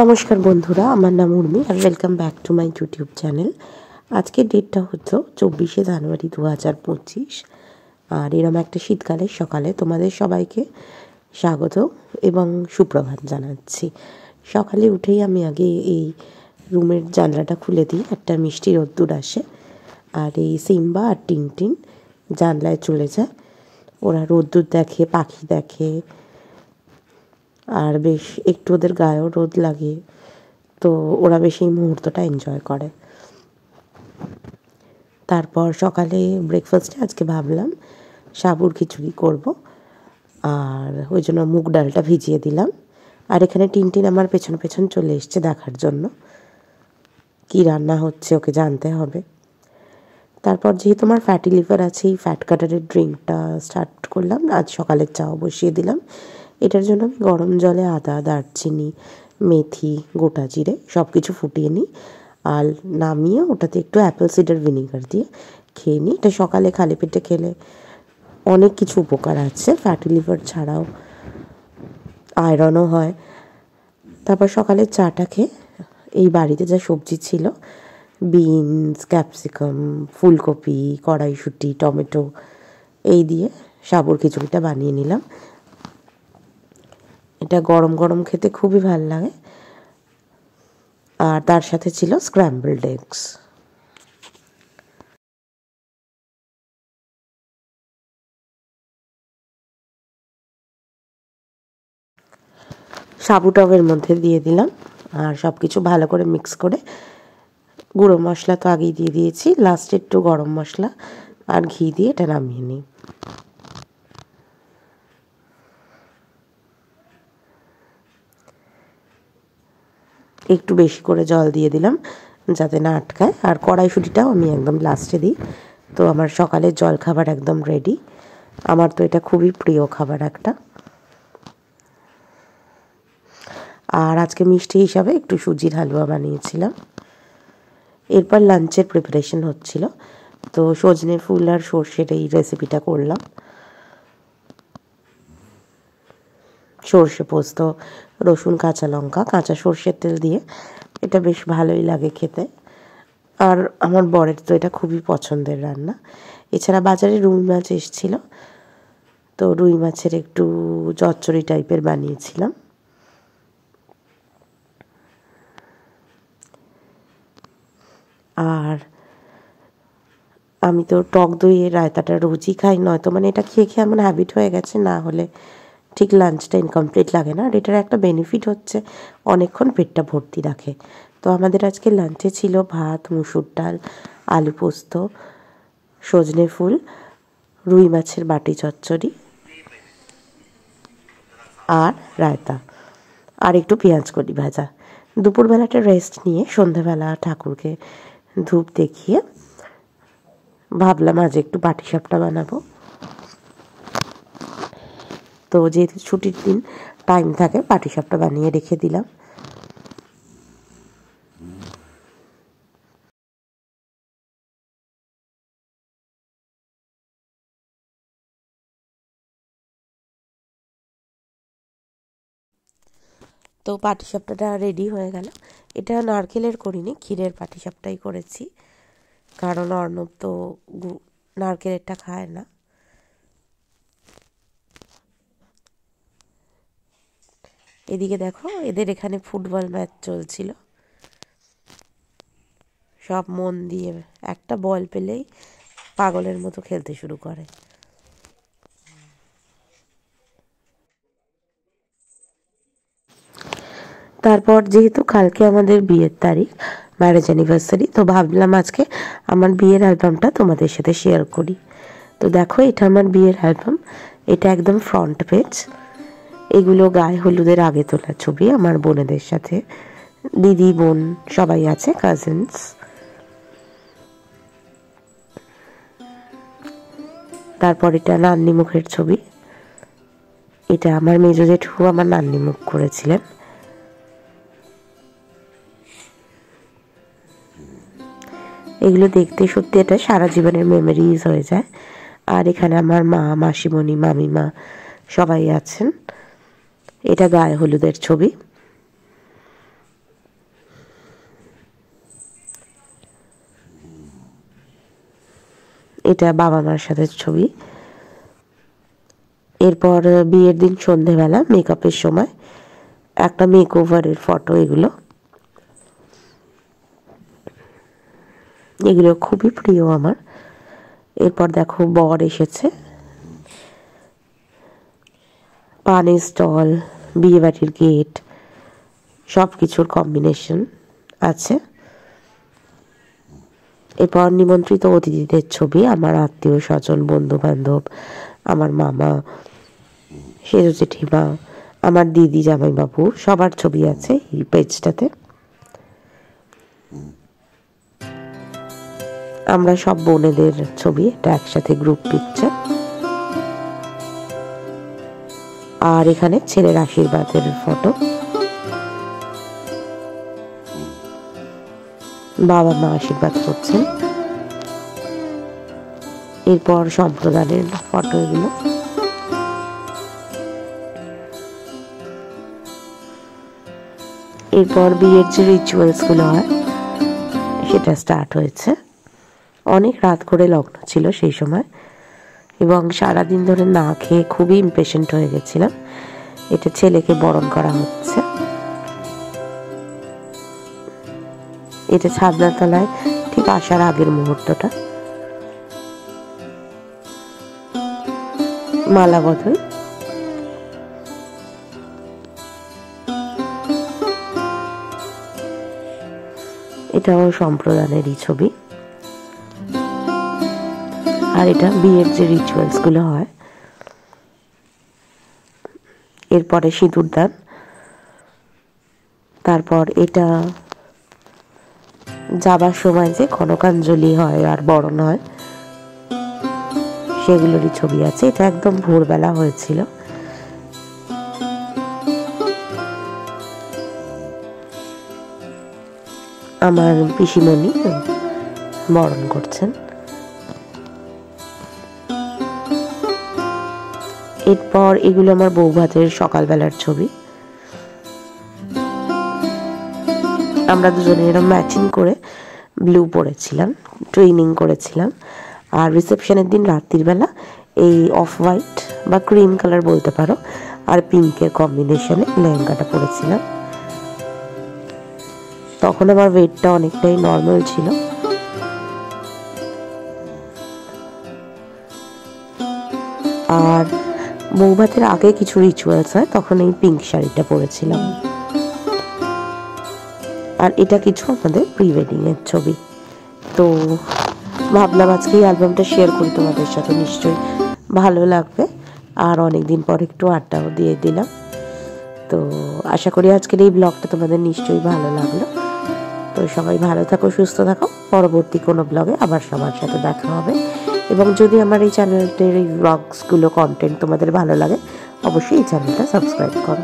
নমস্কার বন্ধুরা, আমার নাম উর্মি আর welcome back to my YouTube channel. আজকের ডেটটা হচ্ছে 24শে জানুয়ারি 2025। আর এরম একটা শীতকালের সকালে তোমাদের সবাইকে স্বাগত এবং সুপ্রভাত জানাচ্ছি। সকালে উঠেই আমি আগে এই রুমের জানলাটা খুলে দিই, একটা মিষ্টি রোদ্দুর আসে। আর এই সিম্বা আর টিনটিন জানলায় চলে যায়, ওরা রোদ্দুর দেখে, পাখি দেখে, আর বেশ একটু ওদের গায়েও রোদ লাগে, তো ওরা বেশ এই মুহূর্তটা এনজয় করে। তারপর সকালে ব্রেকফাস্টে আজকে ভাবলাম সাবুর খিচুড়ি করব, আর ওই জন্য মুগ ডালটা ভিজিয়ে দিলাম। আর এখানে টিনটিন আমার পেছন পেছন চলে এসছে দেখার জন্য কি রান্না হচ্ছে, ওকে জানতে হবে। তারপর যেহেতু আমার ফ্যাটি লিভার আছে, এই ফ্যাট কাটারের ড্রিঙ্কটা স্টার্ট করলাম। আজ সকালের চাও বসিয়ে দিলাম। এটার জন্য আমি গরম জলে আদা, দারচিনি, মেথি, গোটা জিরে সব কিছু ফুটিয়ে নিই, আর নামিয়ে ওটাতে একটু অ্যাপেল সিডার ভিনিগার দিয়ে খেয়ে নিই। এটা সকালে খালি পেটে খেলে অনেক কিছু উপকার আছে, ফ্যাটি লিভার ছাড়াও আয়রনও হয়। তারপর সকালের চাটা খেয়ে এই বাড়িতে যা সবজি ছিল, বিনস, ক্যাপসিকাম, ফুলকপি, কড়াইশুঁটি, টমেটো, এই দিয়ে সাবুর খিচুড়িটা বানিয়ে নিলাম। এটা গরম গরম খেতে খুবই ভালো লাগে। আর তার সাথে ছিল স্ক্র্যাম্বলড এগস। সাবুটাও এর মধ্যে দিয়ে দিলাম, আর সব কিছু ভালো করে মিক্স করে গুঁড়ো মশলা তো আগেই দিয়ে দিয়েছি, লাস্টে একটু গরম মশলা আর ঘি দিয়ে এটা নামিয়ে নিই। একটু বেশি করে জল দিয়ে দিলাম যাতে না আটকায়, আর কড়াইশুঁটিটাও আমি একদম লাস্টে দিই। তো আমার সকালের জল খাবার একদম রেডি। আমার তো এটা খুবই প্রিয় খাবার একটা। আর আজকে মিষ্টি হিসাবে একটু সুজির হালুয়া বানিয়েছিলাম। এরপর লাঞ্চের প্রিপারেশন হচ্ছিল, তো সজনে ফুল আর সর্ষের এই রেসিপিটা করলাম। সর্ষে পোস্ত, রসুন, কাঁচা লঙ্কা, কাঁচা সর্ষের তেল দিয়ে এটা বেশ ভালোই লাগে খেতে। আর আমার বরের তো এটা খুবই পছন্দের রান্না। এছাড়া বাজারে রুই মাছ এসেছিলো, তো রুই মাছের একটু চচ্চড়ি টাইপের বানিয়েছিলাম। আর আমি তো টক দইয়ের রায়তাটা রোজই খাই, নয়তো মানে এটা খেয়ে খেয়ে এমন হ্যাবিট হয়ে গেছে, না হলে ঠিক লাঞ্চটা ইনকমপ্লিট লাগে না। আর এটার একটা বেনিফিট হচ্ছে অনেকক্ষণ পেটটা ভর্তি রাখে। তো আমাদের আজকে লাঞ্চে ছিল ভাত, মুসুর ডাল, আলু পোস্ত, সজনে ফুল, রুই মাছের বাটি চচ্চড়ি আর রায়তা, আর একটু পেঁয়াজ কলি ভাজা। দুপুরবেলাটা রেস্ট নিয়ে সন্ধ্যাবেলা ঠাকুরকে ধূপ দেখিয়ে ভাবলাম আজ একটু পাটিসাপটা বানাবো। তো যেহেতু ছুটির দিন টাইম থাকে, পাটিসাপটা বানিয়ে রেখে দিলাম। তো পাটিসাপটাটা রেডি হয়ে গেল। এটা নারকেলের করিনি, ক্ষীরের পাটিসাপটাই করেছি, কারণ অর্ণব তো নারকেলেরটা খায় না। এদিকে দেখো, এদের এখানে ফুটবল ম্যাচ চলছিল। সব মন দিয়ে একটা বল পেলেই পাগলের মতো খেলতে শুরু করে। তারপর যেহেতু কালকে আমাদের বিয়ের তারিখ, ম্যারেজ অ্যানিভার্সারি, তো ভাবলাম আজকে আমার বিয়ের অ্যালবামটা তোমাদের সাথে শেয়ার করি। তো দেখো, এটা আমার বিয়ের অ্যালবাম। এটা একদম ফ্রন্ট পেজ। এগুলো গায়ে হলুদের আগে তোলা ছবি আমার বোনেদের সাথে, দিদি, বোন সবাই আছে, কাজিনস। তারপর এটা নান্নি মুখের ছবি। এটা আমার মেজ জেঠু আমার নান্নি মুখ করেছিলেন। এগুলো দেখতে সত্যি এটা সারা জীবনের মেমোরিজ হয়ে যায়। আর এখানে আমার মা, মাসিমণি, মামিমা সবাই আছেন। এটা গায়ে হলুদের ছবি। এটা বাবা মার সাথে ছবি। এরপর বিয়ের দিন সন্ধেবেলা মেকআপের সময় একটা মেক ওভারের ফটো। এগুলো খুবই প্রিয় আমার। এরপর দেখো বর এসেছে, পানের স্টল, বিয়ে বাড়ির গেট, সব কিছুর কম্বিনেশন আছে। এরপর নিমন্ত্রিত অতিথিদের ছবি, আমার আত্মীয় স্বজন, বন্ধু বান্ধব, আমার মামা, সেজো জেঠিমা, আমার দিদি, জামাইবাবু, সবার ছবি আছে এই পেজটাতে। আমরা সব বোনেদের ছবি, এটা একসাথে গ্রুপ পিকচার। আর এখানে ছেলের আশীর্বাদের ফটো, বাবা মা আশীর্বাদ করছেন। এরপর সম্প্রদানের ফটো এগুলো। এরপর বিয়ের যে রিচুয়ালস গুলো হয় সেটা স্টার্ট হয়েছে। অনেক রাত করে লগ্ন ছিল সেই সময়, এবং সারাদিন ধরে না খেয়ে খুবই ইমপেশেন্ট হয়ে গেছিলাম। এটা ছেলেকে বরণ করা হচ্ছে। এটা ছাদনাতলায় ঠিক আসার আগের মুহূর্তটা। মালা বদল। এটাও সম্প্রদানেরই ছবি। আর এটা বিয়ের যে রিচুয়ালস গুলো হয়। এরপরে সিঁদুরদান। তারপর এটা যাবার সময় যে কনকাঞ্জলি হয় আর বরণ হয় সেগুলোরই ছবি আছে। এটা একদম ভোরবেলা হয়েছিল। আমার পিসিমণি বরণ করছেন। এরপর এগুলো আমার বৌভাতের সকালবেলার ছবি। আমরা দুজনে এরকম ম্যাচিং করে ব্লু পরেছিলাম, টুইনিং করেছিলাম। আর রিসেপশনের দিন রাত্রির বেলা এই অফ হোয়াইট বা ক্রিম কালার বলতে পারো আর পিঙ্কের কম্বিনেশনে লেহেঙ্গাটা পরেছিলাম। তখন আমার ওয়েটটা অনেকটাই নর্মাল ছিল। আর বৌভাতের আগে কিছু রিচুয়ালস হয়, তখন এই পিঙ্ক শাড়িটা পরেছিলাম। আর এটা কিছু আমাদের প্রি ওয়েডিং এর ছবি। তো ভাবলাম আজকে এই অ্যালবামটা শেয়ার করি তোমাদের সাথে, নিশ্চয়ই ভালো লাগবে। আর অনেকদিন পর একটু আড্ডাও দিয়ে দিলাম। তো আশা করি আজকের এই ব্লগটা তোমাদের নিশ্চয়ই ভালো লাগলো। তো সবাই ভালো থাকো, সুস্থ থাকো। পরবর্তী কোনো ব্লগে আবার সবার সাথে দেখা হবে। এবং যদি আমার এই চ্যানেলটির এই ব্লগসগুলো কন্টেন্ট তোমাদের ভালো লাগে, অবশ্যই এই চ্যানেলটা সাবস্ক্রাইব করো।